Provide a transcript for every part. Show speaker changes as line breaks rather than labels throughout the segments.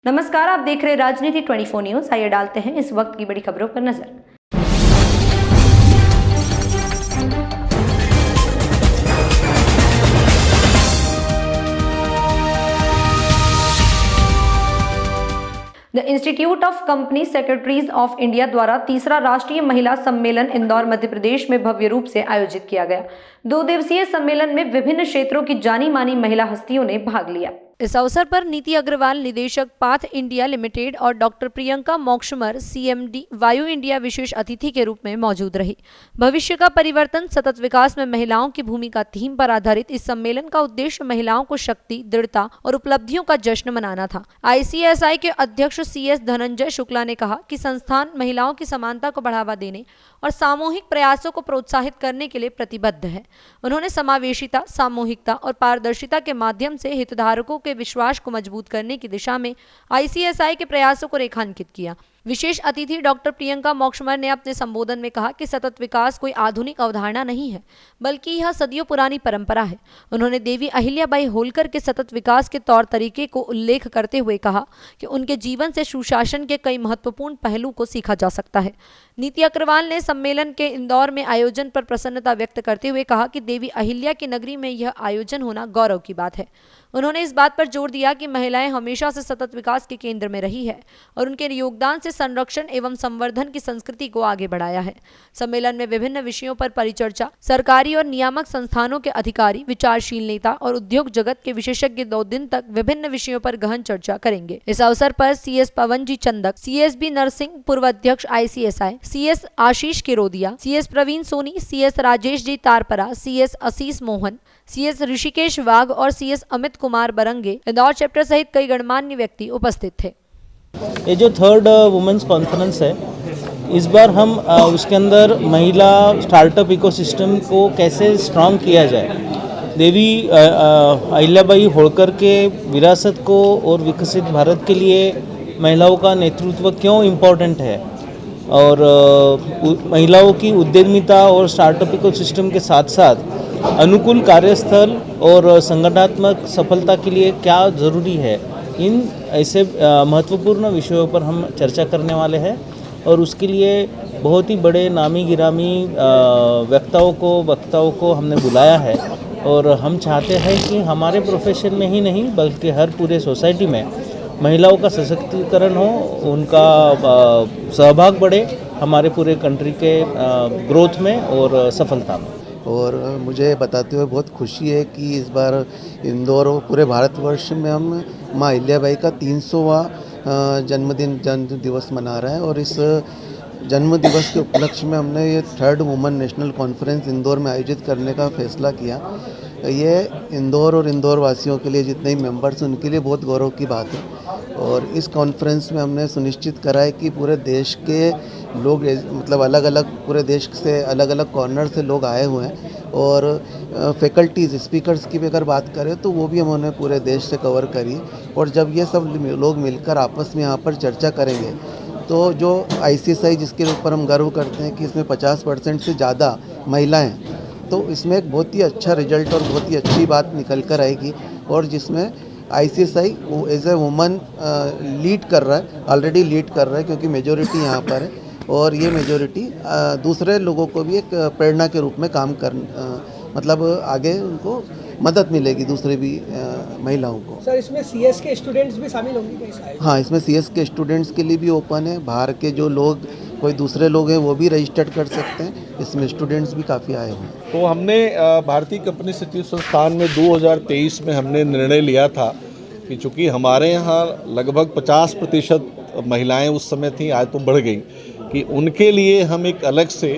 नमस्कार, आप देख रहे राजनीति 24 न्यूज। आइए डालते हैं इस वक्त की बड़ी खबरों पर नजर। The institute of company secretaries of India द्वारा तीसरा राष्ट्रीय महिला सम्मेलन इंदौर मध्य प्रदेश में भव्य रूप से आयोजित किया गया। 2 दिवसीय सम्मेलन में विभिन्न क्षेत्रों की जानी मानी महिला हस्तियों ने भाग लिया। इस अवसर पर नीति अग्रवाल, निदेशक पाथ इंडिया लिमिटेड और डॉक्टर प्रियंका मोक्षमर, सीएमडी वायु इंडिया विशेष अतिथि के रूप में मौजूद रही। भविष्य का परिवर्तन, सतत विकास में महिलाओं की भूमिका थीम पर आधारित इस सम्मेलन का उद्देश्य महिलाओं को शक्ति, दृढ़ता और उपलब्धियों का जश्न मनाना था। ICSI के अध्यक्ष CS धनंजय शुक्ला ने कहा कि संस्थान महिलाओं की समानता को बढ़ावा देने और सामूहिक प्रयासों को प्रोत्साहित करने के लिए प्रतिबद्ध है। उन्होंने समावेशिता, सामूहिकता और पारदर्शिता के माध्यम से हितधारकों के विश्वास को मजबूत करने की दिशा में ICSI के प्रयासों को रेखांकित किया। विशेष अतिथि डॉक्टर प्रियंका मोक्षमर ने अपने संबोधन में कहा कि सतत विकास कोई आधुनिक अवधारणा नहीं है, बल्कि यह सदियों पुरानी परंपरा है। उन्होंने देवी अहिल्याबाई होलकर के सतत विकास के तौर तरीके को उल्लेख करते हुए कहा कि उनके जीवन से सुशासन के कई महत्वपूर्ण पहलू को सीखा जा सकता है। नीति अग्रवाल ने सम्मेलन के इंदौर में आयोजन पर प्रसन्नता व्यक्त करते हुए कहा कि देवी अहिल्या की नगरी में यह आयोजन होना गौरव की बात है। उन्होंने इस बात पर जोर दिया कि महिलाएं हमेशा से सतत विकास के केंद्र में रही है और उनके योगदान से संरक्षण एवं संवर्धन की संस्कृति को आगे बढ़ाया है। सम्मेलन में विभिन्न विषयों पर परिचर्चा, सरकारी और नियामक संस्थानों के अधिकारी, विचारशील नेता और उद्योग जगत के विशेषज्ञ 2 दिन तक विभिन्न विषयों पर गहन चर्चा करेंगे। इस अवसर पर CS पवन जी चंदक, CSB नरसिंह, पूर्व अध्यक्ष ICSI, CS आशीष किरोदिया, CS Praveen Soni, CS Rajesh ji तारपरा, CS आशीष मोहन, CS ऋषिकेश वाघ और CS अमित कुमार बरंगे, इंदौर चैप्टर सहित कई गणमान्य व्यक्ति उपस्थित थे।
ये जो 3rd वुमेन्स कॉन्फ्रेंस है, इस बार हम उसके अंदर महिला स्टार्टअप इकोसिस्टम को कैसे स्ट्रांग किया जाए, देवी अहिल्याबाई होलकर के विरासत को और विकसित भारत के लिए महिलाओं का नेतृत्व क्यों इम्पोर्टेंट है, और महिलाओं की उद्यमिता और स्टार्टअप इकोसिस्टम के साथ साथ अनुकूल कार्यस्थल और संगठनात्मक सफलता के लिए क्या ज़रूरी है, इन ऐसे महत्वपूर्ण विषयों पर हम चर्चा करने वाले हैं। और उसके लिए बहुत ही बड़े नामी गिरामी वक्ताओं को हमने बुलाया है। और हम चाहते हैं कि हमारे प्रोफेशन में ही नहीं बल्कि हर पूरे सोसाइटी में महिलाओं का सशक्तिकरण हो, उनका सहभाग बढ़े हमारे पूरे कंट्री के ग्रोथ में और सफलता में।
और मुझे बताते हुए बहुत खुशी है कि इस बार इंदौर और पूरे भारतवर्ष में हम माँ अहिल्याबाई का 300वां जन्म दिवस मना रहे हैं। और इस जन्म दिवस के उपलक्ष्य में हमने ये 3rd women national conference Indore में आयोजित करने का फैसला किया। ये इंदौर और इंदौर वासियों के लिए, जितने ही मेंबर्स उनके लिए बहुत गौरव की बात है। और इस कॉन्फ्रेंस में हमने सुनिश्चित करा है कि पूरे देश के लोग, मतलब अलग अलग पूरे देश से अलग अलग कॉर्नर से लोग आए हुए हैं। और फैकल्टीज़, स्पीकर्स की भी अगर बात करें तो वो भी हमने पूरे देश से कवर करी। और जब ये सब लोग मिलकर आपस में यहाँ पर चर्चा करेंगे तो जो ICSI, जिसके ऊपर हम गर्व करते हैं कि इसमें 50% से ज़्यादा महिलाएं हैं, तो इसमें एक बहुत ही अच्छा रिजल्ट और बहुत ही अच्छी बात निकल कर आएगी। और जिसमें ICSI वो एज ए वुमन लीड कर रहा है, ऑलरेडी लीड कर रहा है, क्योंकि मेजॉरिटी यहाँ पर है। और ये मेजॉरिटी दूसरे लोगों को भी एक प्रेरणा के रूप में काम कर, मतलब आगे उनको मदद मिलेगी, दूसरे भी महिलाओं को।
सर, इसमें CS के स्टूडेंट्स भी शामिल होंगे क्या इस आयोजन?
हाँ, इसमें CS के स्टूडेंट्स के लिए भी ओपन है। बाहर के जो लोग, कोई दूसरे लोग हैं, वो भी रजिस्टर्ड कर सकते हैं। इसमें स्टूडेंट्स भी काफ़ी आए हुए हैं।
तो हमने भारतीय कंपनी सचिव संस्थान में 2023 में हमने निर्णय लिया था कि चूँकि हमारे यहाँ लगभग 50% महिलाएं उस समय थी, आज तो बढ़ गई, कि उनके लिए हम एक अलग से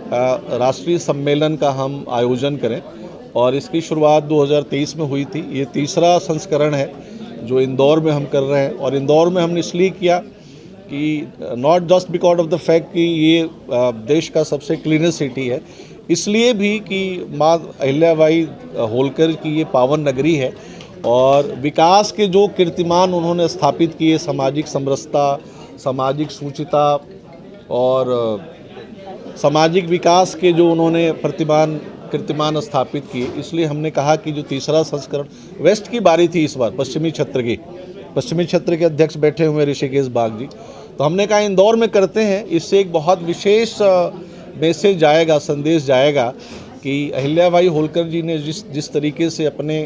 राष्ट्रीय सम्मेलन का हम आयोजन करें। और इसकी शुरुआत 2023 में हुई थी। ये तीसरा संस्करण है जो इंदौर में हम कर रहे हैं। और इंदौर में हमने इसलिए किया कि not just because of the fact कि ये देश का सबसे क्लीनेस्ट सिटी है, इसलिए भी कि माँ अहिल्याबाई होलकर की ये पावन नगरी है। और विकास के जो कीर्तिमान उन्होंने स्थापित किए, सामाजिक समरसता, सामाजिक सूचिता और सामाजिक विकास के जो उन्होंने कीर्तिमान स्थापित किए, इसलिए हमने कहा कि जो तीसरा संस्करण, वेस्ट की बारी थी इस बार, पश्चिमी क्षेत्र की, पश्चिमी क्षेत्र के अध्यक्ष बैठे हुए हैं ऋषिकेश बाग जी, तो हमने कहा इंदौर में करते हैं। इससे एक बहुत विशेष मैसेज जाएगा, संदेश जाएगा कि अहिल्याबाई होलकर जी ने जिस तरीके से अपने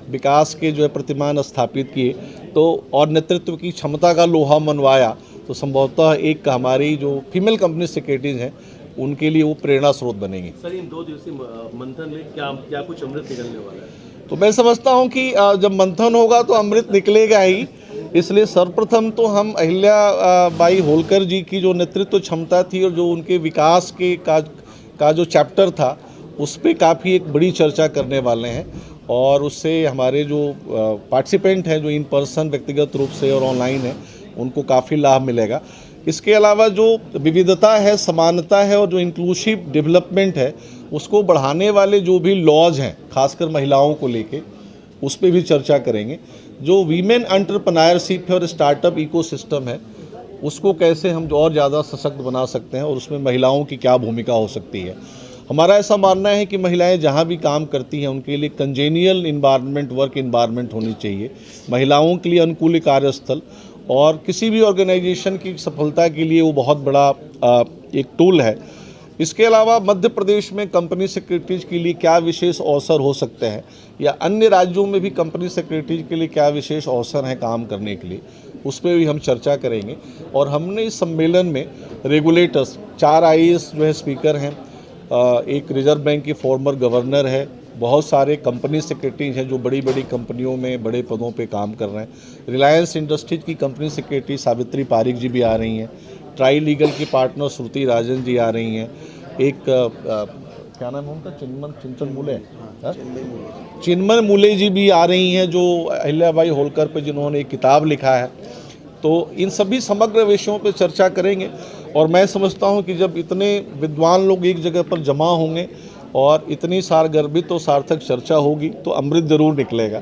विकास के जो है प्रतिमान स्थापित किए तो और नेतृत्व की क्षमता का लोहा मनवाया, तो संभवतः एक हमारी जो फीमेल कंपनी सेक्रेटरीज हैं उनके लिए वो प्रेरणा स्रोत बनेंगी।
सर, इन 2 दिवसीय मंथन में क्या कुछ अमृत निकलने वाला है?
तो मैं समझता हूं कि जब मंथन होगा तो अमृत निकलेगा ही, इसलिए सर्वप्रथम तो हम अहिल्याबाई होलकर जी की जो नेतृत्व क्षमता थी और जो उनके विकास के का जो चैप्टर था उस पर काफ़ी एक बड़ी चर्चा करने वाले हैं और उससे हमारे जो पार्टिसिपेंट हैं जो इन पर्सन व्यक्तिगत रूप से और ऑनलाइन है उनको काफ़ी लाभ मिलेगा। इसके अलावा जो विविधता है, समानता है और जो इंक्लूसिव डेवलपमेंट है उसको बढ़ाने वाले जो भी लॉज हैं खासकर महिलाओं को लेके उस पर भी चर्चा करेंगे। जो वीमेन एंटरप्रेन्योरशिप है और स्टार्टअप इकोसिस्टम है उसको कैसे हम और ज़्यादा सशक्त बना सकते हैं और उसमें महिलाओं की क्या भूमिका हो सकती है। हमारा ऐसा मानना है कि महिलाएं जहां भी काम करती हैं उनके लिए कंजेनियल इन्वायरमेंट, वर्क इन्वायरमेंट होनी चाहिए, महिलाओं के लिए अनुकूल कार्यस्थल, और किसी भी ऑर्गेनाइजेशन की सफलता के लिए वो बहुत बड़ा एक टूल है। इसके अलावा मध्य प्रदेश में कंपनी सेक्रेटरीज के लिए क्या विशेष अवसर हो सकते हैं या अन्य राज्यों में भी कंपनी सेक्रेटरीज के लिए क्या विशेष अवसर हैं काम करने के लिए, उस पर भी हम चर्चा करेंगे। और हमने इस सम्मेलन में रेगुलेटर्स 4 IAS जो है स्पीकर हैं, एक रिजर्व बैंक के फॉर्मर गवर्नर है, बहुत सारे कंपनी सेक्रेटरीज हैं जो बड़ी बड़ी कंपनियों में बड़े पदों पे काम कर रहे हैं। रिलायंस इंडस्ट्रीज की कंपनी सेक्रेटरी सावित्री पारिक जी भी आ रही हैं, ट्राई लीगल की पार्टनर श्रुति राजन जी आ रही हैं, एक क्या नाम है उनका, चिन्मय मूले जी भी आ रही हैं जो अहिल्याबाई होलकर पे जिन्होंने एक किताब लिखा है। तो इन सभी समग्र विषयों पे चर्चा करेंगे और मैं समझता हूं कि जब इतने विद्वान लोग एक जगह पर जमा होंगे और इतनी सारगर्भित और सार्थक चर्चा होगी तो अमृत जरूर निकलेगा।